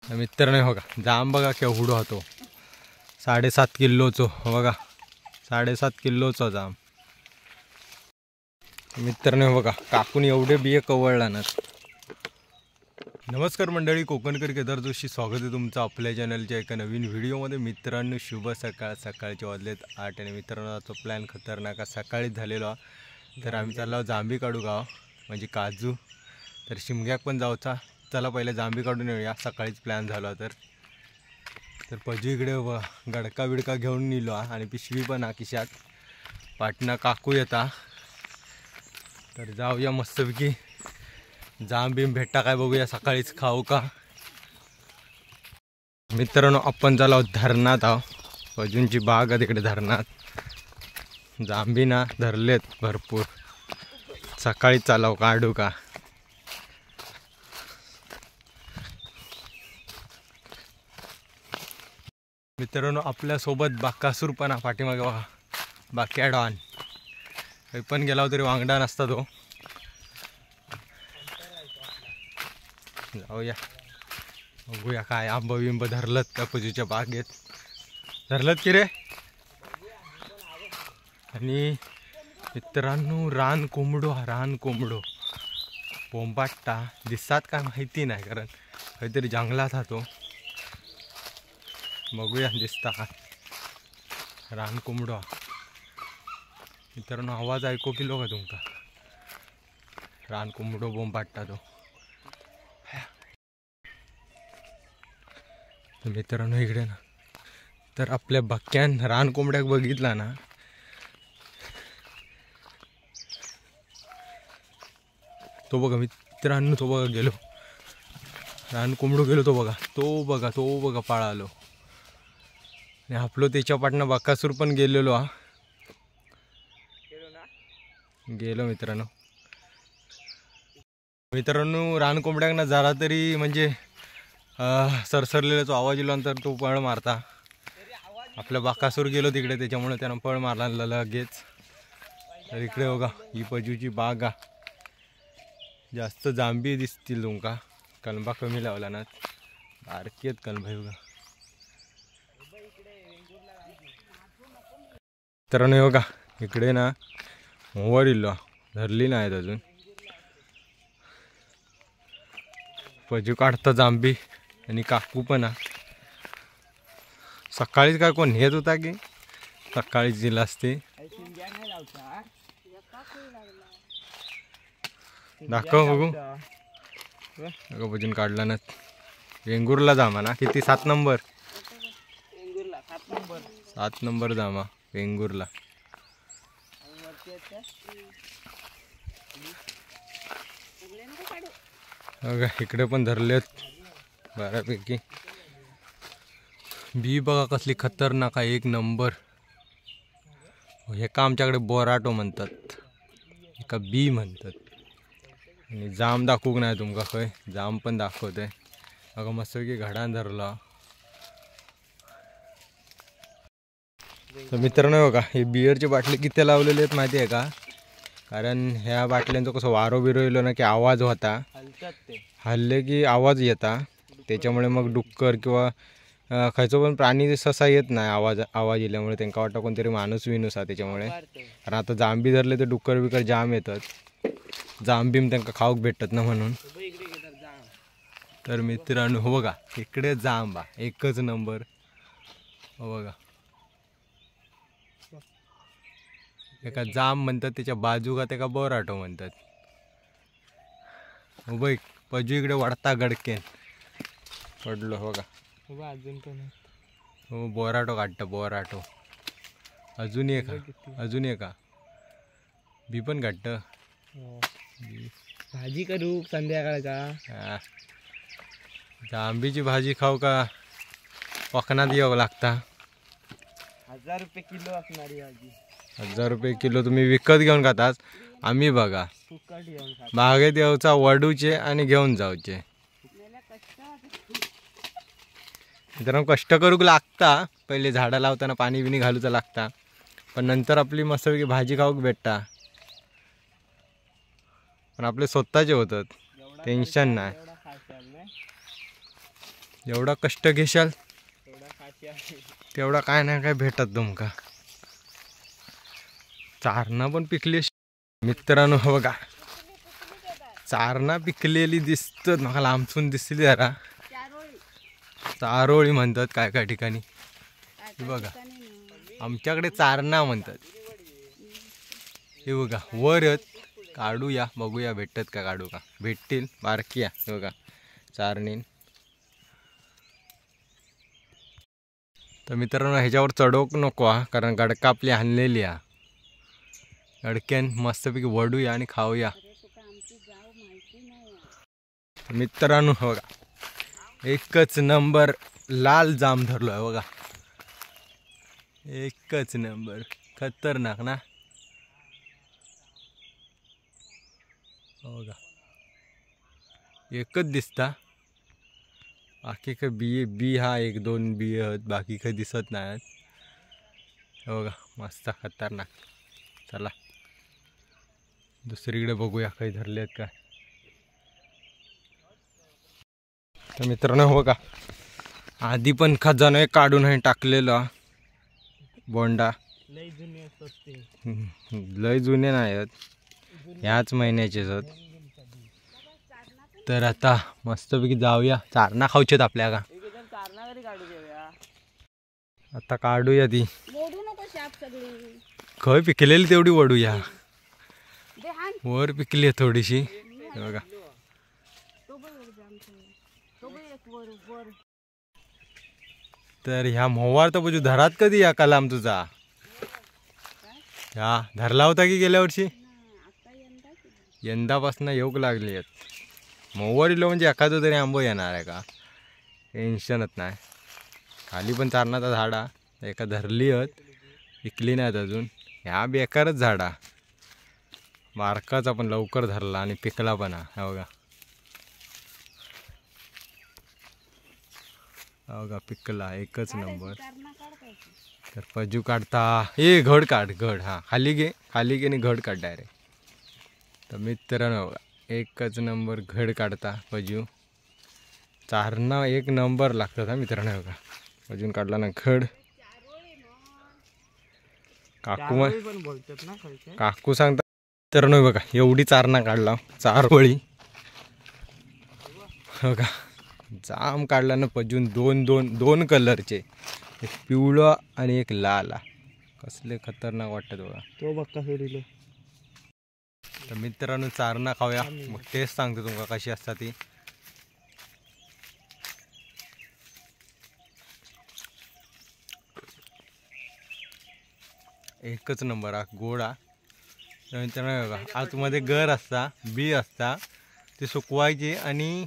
मित्रांनो बघा जाम बघा केवढो होतो 7.5 किलोचो बघा 7.5 किलोचा जाम। मित्रांनो बघा काकून एवढे बिये कवळला ना। नमस्कार मंडळी, कोकणकर केदार जोशी स्वागत आहे तुमचं आपल्या चॅनलच्या एका नवीन व्हिडिओमध्ये। मित्रांनो शुभ सकाळ, सकाळचे वाजलेत 8 आणि मित्रांनो तो प्लॅन खतरनाक सकाळीच झालेला। तर आम्ही चाललो जांभी काढू गाव म्हणजे काजू, तर शिमग्याक पण जाऊचा। चला पहिले जांभी काढून येऊया, सकाळीच प्लॅन झाला तर पजू इकडे गडका बिडका घेऊन निलो आणि पिशवी पण खिशात। पाटणा काकू येता तर जाऊया मस्तपैकी जाम बिम भेटता काय बघूया, सकाळीच खाऊ का। मित्रांनो आपण चाललो धरणात आहो, पजूंची बाग आहे तिकडे धरणात। जांभी ना धरलेत भरपूर, सकाळीच चालव काढू का। मित्रांनो आपल्यासोबत बाकासूर पण पाठीमागे बघा, बाक्या डॉन काही पण गेला तरी वांगडा नसता तो। जाऊया बघूया काय आंबा बिंब धरलत त्या पजूच्या बागेत, धरलत की रे। आणि मित्रांनो रान कोंबडो पोंबाटा दिसतात काय माहिती नाही, कारण काहीतरी जंगलात हा तो। बघूया दिसता का रान कोंबडो। मित्रांनो आवाज ऐकू किलो का तुमका, रान कोंबडो बोंबाटा तो। मित्रांनो इकडे ना तर आपल्या बक्क्यान रान कोंबड्याक बघितला ना, तो बघा मित्रांनो, तो बघा गेलो रान कोंबडो गेलो, तो बघा पळालो। आणि आपलो त्याच्या पाटणं बाकासूर पण गेलेलो गेलो। मित्रांनो रान कोंबड्याक ना जरा तरी म्हणजे सरसरलेला आवाज येलो नंतर तो पळ मारता। आपल्या बाकासूर गेलो तिकडे, त्याच्यामुळे त्यानं पळ मारला लगेच। तर इकडे बघा ही पजूची बाग जास्त जांभी दिसतील तुमका, कलंबा कमी लावला ना, बारकेत कलंबा बघा। तर नाही बघा इकडे ना मोवर इल्लो धरली नाहीत अजून, पजू काढता जांभी। आणि काकू पण सकाळीच काय कोण नेत होता की सकाळीच दिला असते। दाखव बघू पजून काढला ना। वेंगुर्ला जामा ना, किती 7 नंबर 7 नंबर जामा वेंगुर्ला। बघा इकडे पण धरलेत बऱ्यापैकी। बी बघा कसली खतरनाक आहे, 1 नंबर। हे का आमच्याकडे बोराटो म्हणतात, एका बी म्हणतात। आणि जाम दाखवूक नाही तुमका, खय जाम पण दाखवते बघा मस्तपैकी घडान धरला। तर मित्रांनो बघा हे बिअरची बाटली किती लावलेली आहेत माहिती आहे का, कारण ह्या बाटल्यांचं कसं वारो बिरो येलो ना की आवाज होता, हल्ले की आवाज येता। त्याच्यामुळे मग डुक्कर किंवा खायचं पण प्राणी ससा येत नाही आवाज येल्यामुळे, त्यांना वाटतं कोणतरी माणूस विणूस आहे त्याच्यामुळे। कारण आता जांभी धरले तर डुक्कर बिकर जाम येतात, जांभीम त्यांना खाऊक भेटतात ना म्हणून। तर मित्रांनो हो बघा इकडे जांबा 1च नंबर हो बघा। एका जाम म्हणतात, त्याच्या बाजू का त्याका बोराटो म्हणतात। हो बाई पजू इकडे वाढता गडकेन पडलो बघा, अजून पण हो बोराटो काढता बोराटो। अजून एक बी पण काढत। भाजी करू संध्याकाळचा, जांभीची भाजी खाऊ का कोकणात यावं लागता। 1000 रुपये किलो असणारी भाजी, 1000 रुपये किलो तुम्ही विकत घेऊन खातात, आम्ही बघा फुकट घेऊन खातो। बागेत यावचा वडूचे आणि घेऊन जाऊचे। मित्रांनो कष्ट करूक लागता, पहिले झाडं लावताना पाणी बिनी घालूचा लागता, पण नंतर आपली मस्तपैकी भाजी खाऊक भेटता। पण आपले स्वतःचे होतात, टेन्शन नाही। एवढा कष्ट घेशाल थोडा खाशी आहे. तेवढा काय नाही काय भेटत तुमका. चारणा पण पिकली मित्रांनो. हो बघा चारणा पिकलेली दिसत मला लांबसून दिसली जरा. चारोळी म्हणतात काय काय ठिकाणी. हे बघा आमच्याकडे चारणा म्हणतात. हे बघा वर काढूया बघूया भेटतात का. काढू का भेटतील बारकी हे बघा चारणीन. तर मित्रांनो ह्याच्यावर चढवू नको कारण गडका आपली आणलेली गडक्यान मस्तपैकी वडूया आणि खाऊया. मित्रांनो बघा एकच नंबर लाल जाम धरलो आहे बघा. एकच नंबर खतरनाक ना. बघा एकच दिसता. बाकी काही बी हा एक दोन बी आहेत बाकी काही दिसत नाहीत. बघा मस्त खतरनाक. चला दुसरीकडे बघूया काही धरले आहेत काय. तर मित्रांनो बघा आधी पण खजाना काढून टाकलेला बोंडा. लय जुने असतात ते. लय जुने नाही आहेत ह्याच महिन्याचेच आहेत. तर आता मस्तपैकी जाऊया. चारणा खाऊचेत आपल्या का. आता काढूया ती खय पिकलेली तेवढी वडूया. वर पिकली आहे थोडीशी बघा. तर ह्या मोवार तर बजू धरात कधी या कलाम तुझा. ह्या धरला होता की गेल्या वर्षी. यंदापासून येऊक लागली आहेत. मोवर इलो म्हणजे एखादं तरी आंबो येणार आहे का. टेन्शनच नाही. खाली पण चारणाचा झाडा एका धरली आहेत पिकली नाहीत अजून. ह्या बेकारच झाडा बारकाचा पण लवकर धरला आणि पिकला पण हा बघा. बघा पिकला एकच नंबर. तर पजू काढता ए घड काढ घड. हा खाली घे आणि घड काढ डायरेक्ट. तर मित्रांनो बघा एकच नंबर घड काढता पजू. चारणा एक नंबर लागतात हा मित्रांनो बघा. अजून काढला ना घड. काकू सांगता मित्रांनो बघा एवढी चारणा काढला चारोळी बघा. जाम काढला ना पजून. दोन कलरचे एक पिवळा आणि एक लाल. कसले खतरनाक वाटतात बघा. तो बक्का सोडिलो. तर मित्रांनो चारणा खाऊया मग टेस्ट सांगतो तुमका कशी असतात ती. एकच नंबर गोड मित्रांनो बघा. आतमध्ये गर असता बी असता ते सुकवायचे आणि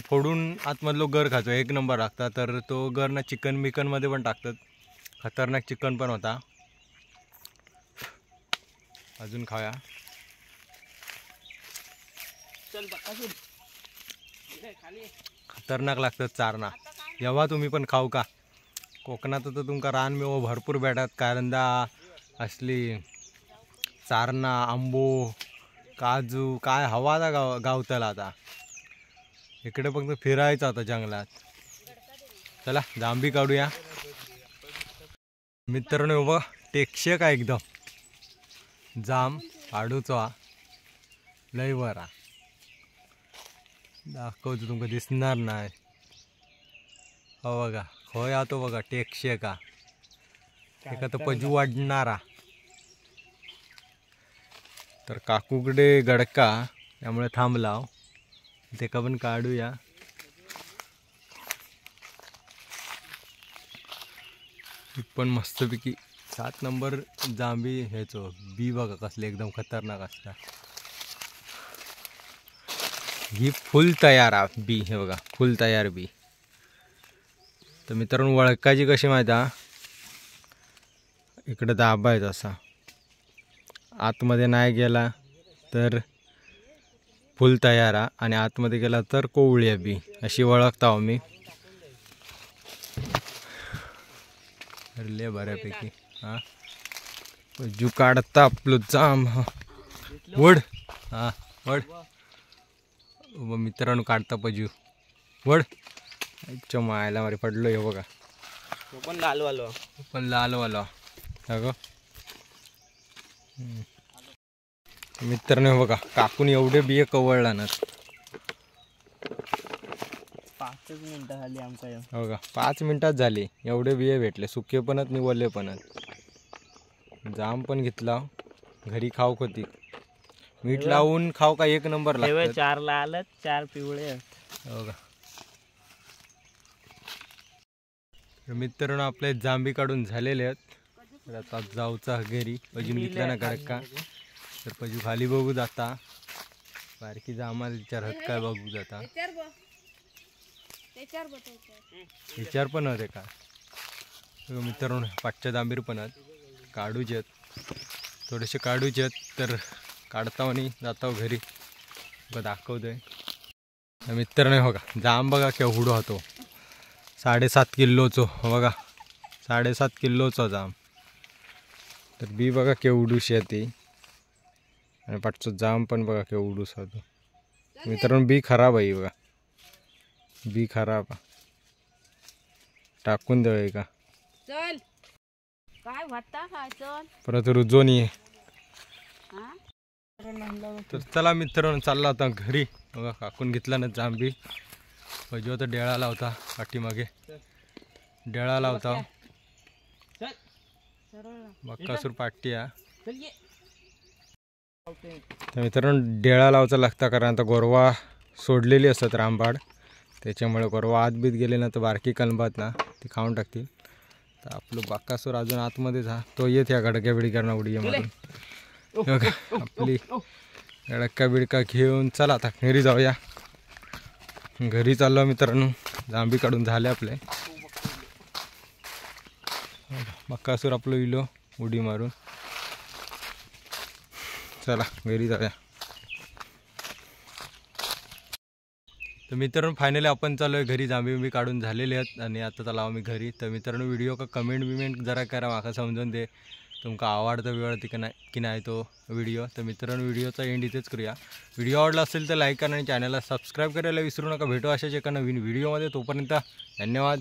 फोडून आतमधलो गर खायचो. एक नंबर लागता. तर तो गर ना चिकन बिकनमध्ये पण टाकतात. खतरनाक चिकन पण होता. अजून खाऊया. खतरनाक लागतात चारणा. जेव्हा तुम्ही पण खाऊ का. कोकणात तर तुमका रानमेवा भरपूर भेटतात. कारंदा असली चारणा आंबो काजू काय हवा आता गावतला. आता इकडे फक्त फिरायचं आता जंगलात. चला जांभी काढूया मित्रांनो. बघ टेक्शे का एकदम जाम काढूचो लय बरा. दाखवतो तुमका दिसणार नाही. हो बघा खोय तो बघा टेक्शे का. एका तर पजू वाढणारा. तर काकूकडे गडका त्यामुळे थांबला. ते का पण काढूया. पण मस्तपैकी 7 नंबर जांभी ह्याचो बी बघा कसले एकदम खतरनाक असतात. ही फुल तयार बी. हे बघा फुल तयार बी. तर मित्रांनो वळकायची कशी माहिती आहे. इकडे दाबायचं असा आतमध्ये नाही गेला तर फुल तयार आणि आतमध्ये गेला तर कोवळी बी अशी ओळखता मी. ले बऱ्यापैकी हां पजू काढता आपलं जाम. वड हां वड मित्रांनो काढता पजू वड. इच्छा मायला मारे पडलो हे बघा. तो पण लालवालो. पण लालवाला अगं मित्रांनो हे बघा काकून एवढे बिये कवळला ना. 5 मिनिटं झाली आमचा ह्यो. हो का 5 मिनिटात झाली एवढे बिये भेटले. सुके पणत नि वल्ले पणत. जाम पण घेतला घरी खाऊ होती. मीठ लावून खाऊ का एक नंबर हे लागतं. 4 लाल 4 पिवळे आहेत. हो का. तर मित्रांनो आपले जांभी काढून झालेले आहेत. तर आता जाऊचा घरी अजून घेतला ना घर का. तर पजू खाली बघू जाता बारकी जामा विचारत काय बघू जाता. विचार पण होते का मित्रांनो. पाचच्या जांभीर पण आहेत काढूचे आहेत थोडेसे काढूचे आहेत. तर काढता आणि जाता घरी दाखवतोय. मित्रांनो बघा जाम बघा केवढा होतो 7.5 किलोचो बघा 7.5 किलोचा जाम. तर बी बघा केवढूशी आहे ती आणि पाठचा जाम पण बघा केवढूसा होतो. मित्रांनो बी खराब आहे बघा. बी खराब टाकून देऊ का चल काय वाटता काय चल परत रुजवणी आहे. हा तर चला मित्रांनो चालला होता घरी. बघा काकून घेतला ना जांभी. पजू तर डेळाला होता पाठीमागे डेळाला होता. बक्कासूर पाट्टी आहे. चल ये. तर मित्रांनो डेळा लावचा लागता कारण आता गोरवा सोडलेली असतात रामबाड. त्याच्यामुळे गोरवा आत बीत गेले ना तर बारकी कलबात ना ती खाऊन टाकतील. तर आपलं बाकासूर अजून आतमध्ये जा तो येत या गडक्या बिडक्यांना उडी मारून. आपली गडक्का बिडका घेऊन चला आता घरी जाऊया. घरी चाललो मित्रांनो. जांभी काढून झाले आपले. बक्कासूर आपलं इलो उडी मारून. चला घरी जाऊया. तर मित्रांनो फायनली आपण चालू आहे घरी. जांभी बिंबी काढून झालेले आहेत आणि आता चला आम्ही घरी. तर मित्रांनो व्हिडिओ का कमेंट बिमेंट जरा करा माका समजून दे तुमका आवडता वेळ ती की नाही तो व्हिडिओ. तर मित्रांनो व्हिडिओचा एंड इथेच करूया. व्हिडिओ आवडला असेल तर लाईक करा आणि चॅनलला सबस्क्राईब करायला विसरू नका. भेटू अशाच एका नवीन व्हिडिओमध्ये. तोपर्यंत धन्यवाद.